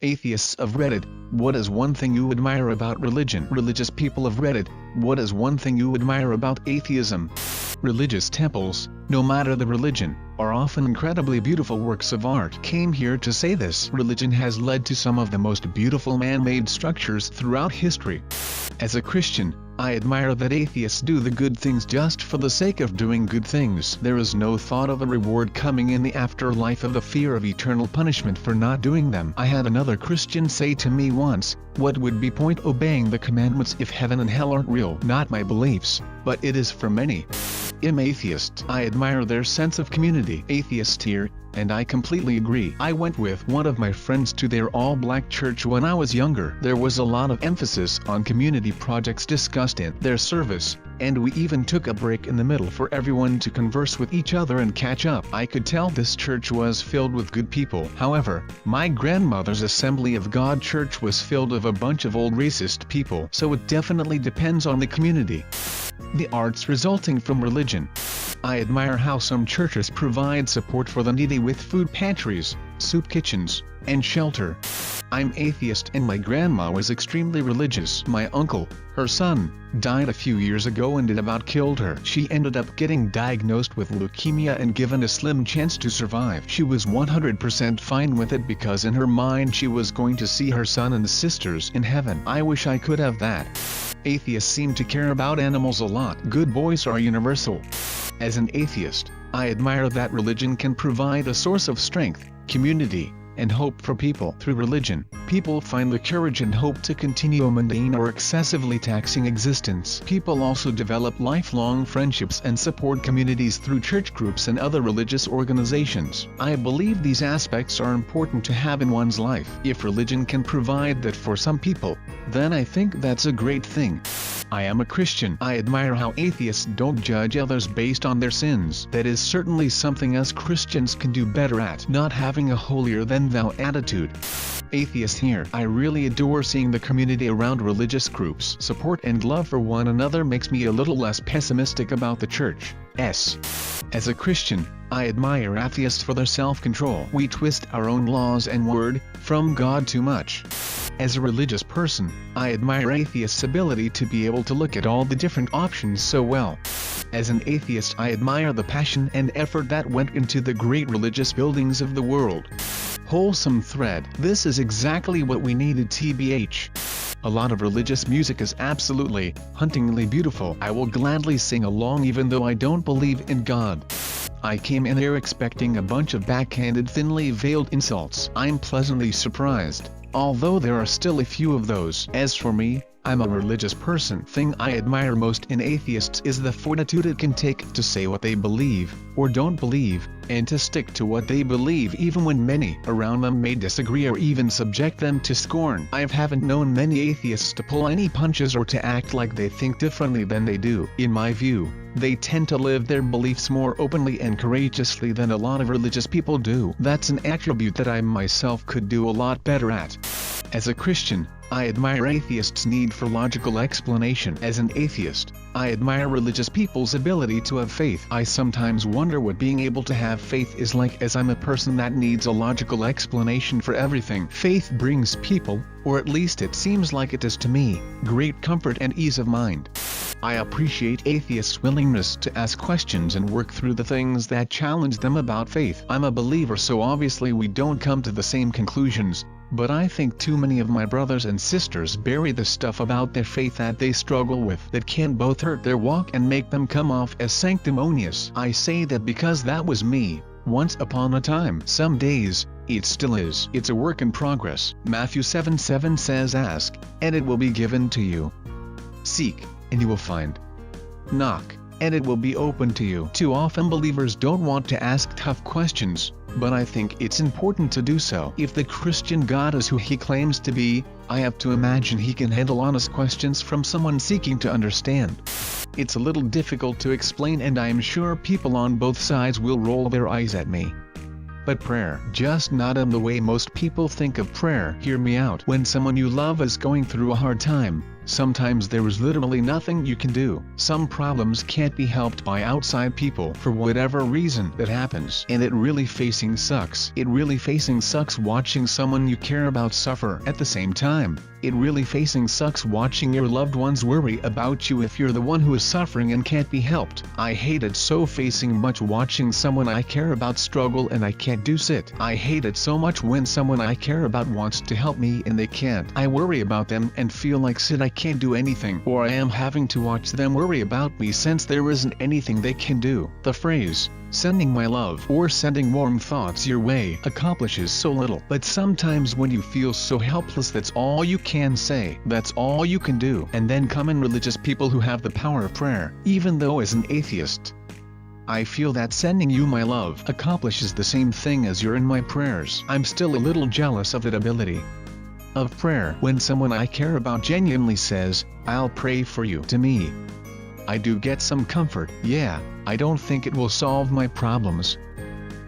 Atheists of Reddit, what is one thing you admire about religion? Religious people of Reddit, what is one thing you admire about atheism? Religious temples, no matter the religion, are often incredibly beautiful works of art. Came here to say this. Religion has led to some of the most beautiful man-made structures throughout history. As a Christian, I admire that atheists do the good things just for the sake of doing good things. There is no thought of a reward coming in the afterlife, of the fear of eternal punishment for not doing them. I had another Christian say to me once, "What would be point obeying the commandments if heaven and hell aren't real?" Not my beliefs, but it is for many. I'm atheist. I admire their sense of community. Atheist here, and I completely agree. I went with one of my friends to their all-black church when I was younger. There was a lot of emphasis on community projects discussed in their service, and we even took a break in the middle for everyone to converse with each other and catch up. I could tell this church was filled with good people. However, my grandmother's Assembly of God church was filled with a bunch of old racist people. So it definitely depends on the community. The arts resulting from religion. I admire how some churches provide support for the needy with food pantries, soup kitchens, and shelter. I'm atheist, and my grandma was extremely religious. My uncle, her son, died a few years ago and it about killed her. She ended up getting diagnosed with leukemia and given a slim chance to survive. She was 100% fine with it because in her mind she was going to see her son and sisters in heaven. I wish I could have that. Atheists seem to care about animals a lot. Good boys are universal. As an atheist, I admire that religion can provide a source of strength, community, and hope for people. Through religion, people find the courage and hope to continue a mundane or excessively taxing existence. People also develop lifelong friendships and support communities through church groups and other religious organizations. I believe these aspects are important to have in one's life. If religion can provide that for some people, then I think that's a great thing. I am a Christian. I admire how atheists don't judge others based on their sins. That is certainly something us Christians can do better at. Not having a holier-than-thou attitude. Atheist here. I really adore seeing the community around religious groups. Support and love for one another makes me a little less pessimistic about the church. As a Christian, I admire atheists for their self-control. We twist our own laws and word from God too much. As a religious person, I admire atheists' ability to be able to look at all the different options so well. As an atheist, I admire the passion and effort that went into the great religious buildings of the world. Wholesome thread. This is exactly what we needed, tbh. A lot of religious music is absolutely, hauntingly beautiful. I will gladly sing along even though I don't believe in God. I came in here expecting a bunch of backhanded, thinly veiled insults. I'm pleasantly surprised, although there are still a few of those. As for me, I'm a religious person. Thing I admire most in atheists is the fortitude it can take to say what they believe, or don't believe, and to stick to what they believe even when many around them may disagree or even subject them to scorn. I haven't known many atheists to pull any punches or to act like they think differently than they do. In my view, they tend to live their beliefs more openly and courageously than a lot of religious people do. That's an attribute that I myself could do a lot better at. As a Christian, I admire atheists' need for logical explanation. As an atheist, I admire religious people's ability to have faith. I sometimes wonder what being able to have faith is like, as I'm a person that needs a logical explanation for everything. Faith brings people, or at least it seems like it does to me, great comfort and ease of mind. I appreciate atheists' willingness to ask questions and work through the things that challenge them about faith. I'm a believer, so obviously we don't come to the same conclusions, but I think too many of my brothers and sisters bury the stuff about their faith that they struggle with that can both hurt their walk and make them come off as sanctimonious. I say that because that was me, once upon a time. Some days, it still is. It's a work in progress. Matthew 7:7 says, "Ask, and it will be given to you. Seek, and you will find. Knock, and it will be open to you." Too often believers don't want to ask tough questions, but I think it's important to do so. If the Christian God is who he claims to be, I have to imagine he can handle honest questions from someone seeking to understand. It's a little difficult to explain, and I am sure people on both sides will roll their eyes at me. But prayer, just not in the way most people think of prayer. Hear me out. When someone you love is going through a hard time, Sometimes there is literally nothing you can do. Some problems can't be helped by outside people for whatever reason that happens. And it really facing sucks. It really facing sucks watching someone you care about suffer at the same time. It really facing sucks watching your loved ones worry about you if you're the one who is suffering and can't be helped. I hate it so facing much watching someone I care about struggle and I can't do it. I hate it so much when someone I care about wants to help me and they can't. I worry about them and feel like I can't do anything, or I am having to watch them worry about me since there isn't anything they can do. The phrase, sending my love or sending warm thoughts your way, accomplishes so little. But sometimes when you feel so helpless, that's all you can say. That's all you can do. And then come in religious people who have the power of prayer. Even though as an atheist, I feel that sending you my love accomplishes the same thing as you're in my prayers. I'm still a little jealous of that ability of prayer. When someone I care about genuinely says, "I'll pray for you," to me, I do get some comfort. Yeah, I don't think it will solve my problems,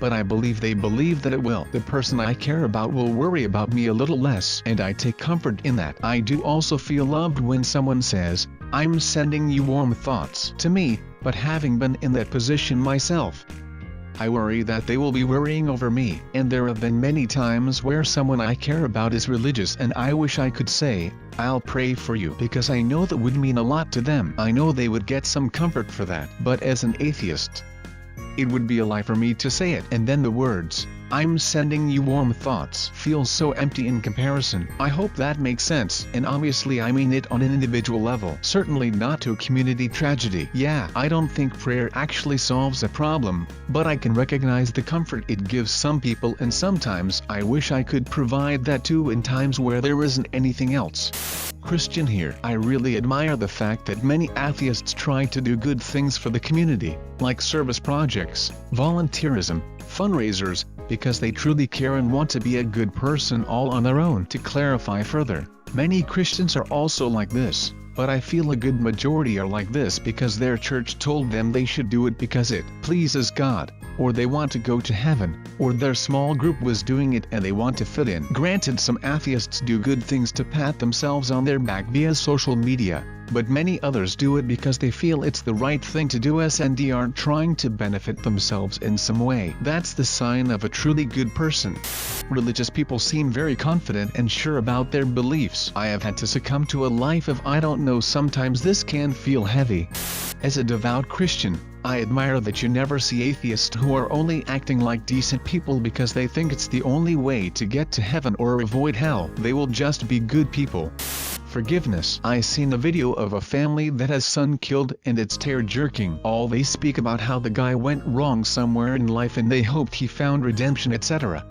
but I believe they believe that it will. The person I care about will worry about me a little less, and I take comfort in that. I do also feel loved when someone says, "I'm sending you warm thoughts," to me, but having been in that position myself, I worry that they will be worrying over me. And there have been many times where someone I care about is religious and I wish I could say, "I'll pray for you," because I know that would mean a lot to them. I know they would get some comfort for that. But as an atheist, it would be a lie for me to say it. And then the words, "I'm sending you warm thoughts," feel so empty in comparison. I hope that makes sense. And obviously I mean it on an individual level. Certainly not to a community tragedy. Yeah, I don't think prayer actually solves a problem, but I can recognize the comfort it gives some people, and sometimes I wish I could provide that too in times where there isn't anything else. Christian here. I really admire the fact that many atheists try to do good things for the community, like service projects, volunteerism, fundraisers, because they truly care and want to be a good person all on their own. To clarify further, many Christians are also like this, but I feel a good majority are like this because their church told them they should do it because it pleases God, or they want to go to heaven, or their small group was doing it and they want to fit in. Granted, some atheists do good things to pat themselves on their back via social media, but many others do it because they feel it's the right thing to do and aren't trying to benefit themselves in some way. That's the sign of a truly good person. Religious people seem very confident and sure about their beliefs. I have had to succumb to a life of I don't know. Sometimes this can feel heavy. As a devout Christian, I admire that you never see atheists who are only acting like decent people because they think it's the only way to get to heaven or avoid hell. They will just be good people. Forgiveness. I seen a video of a family that has son killed and it's tear-jerking. All they speak about how the guy went wrong somewhere in life and they hoped he found redemption, etc.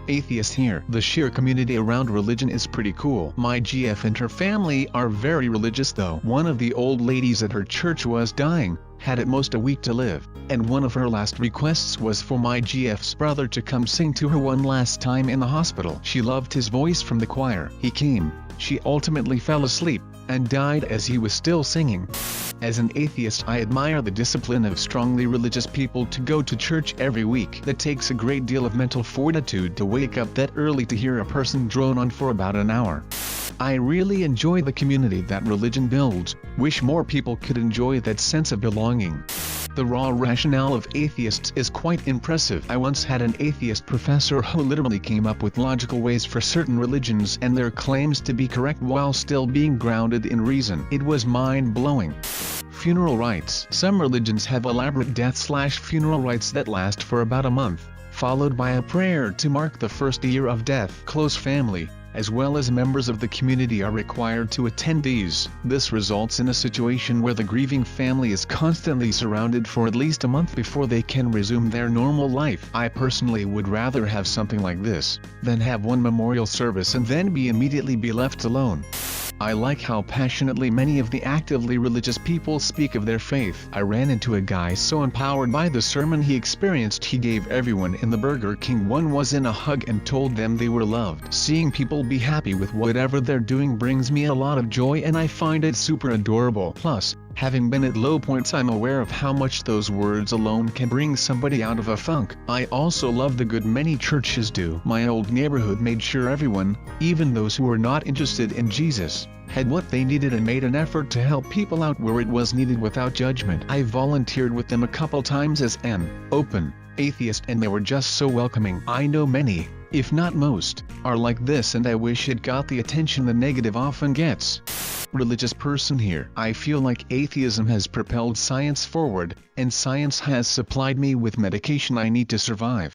Atheist here. The sheer community around religion is pretty cool. My GF and her family are very religious though. One of the old ladies at her church was dying, had at most a week to live, and one of her last requests was for my GF's brother to come sing to her one last time in the hospital. She loved his voice from the choir. He came. She ultimately fell asleep, and died as he was still singing. As an atheist, I admire the discipline of strongly religious people to go to church every week. That takes a great deal of mental fortitude to wake up that early to hear a person drone on for about an hour. I really enjoy the community that religion builds. Wish more people could enjoy that sense of belonging. The raw rationale of atheists is quite impressive. I once had an atheist professor who literally came up with logical ways for certain religions and their claims to be correct while still being grounded in reason. It was mind-blowing. Funeral rites. Some religions have elaborate death/funeral rites that last for about a month, followed by a prayer to mark the first year of death. Close family, as well as members of the community, are required to attend these. This results in a situation where the grieving family is constantly surrounded for at least a month before they can resume their normal life. I personally would rather have something like this than have one memorial service and then immediately be left alone. I like how passionately many of the actively religious people speak of their faith. I ran into a guy so empowered by the sermon he experienced, he gave everyone in the Burger King one was in a hug and told them they were loved. Seeing people be happy with whatever they're doing brings me a lot of joy and I find it super adorable. Plus, Having been at low points, I'm aware of how much those words alone can bring somebody out of a funk. I also love the good many churches do. My old neighborhood made sure everyone, even those who were not interested in Jesus, had what they needed and made an effort to help people out where it was needed without judgment. I volunteered with them a couple times as an open atheist, and they were just so welcoming. I know many, if not most, are like this, and I wish it got the attention the negative often gets. Religious person here. I feel like atheism has propelled science forward, and science has supplied me with medication I need to survive.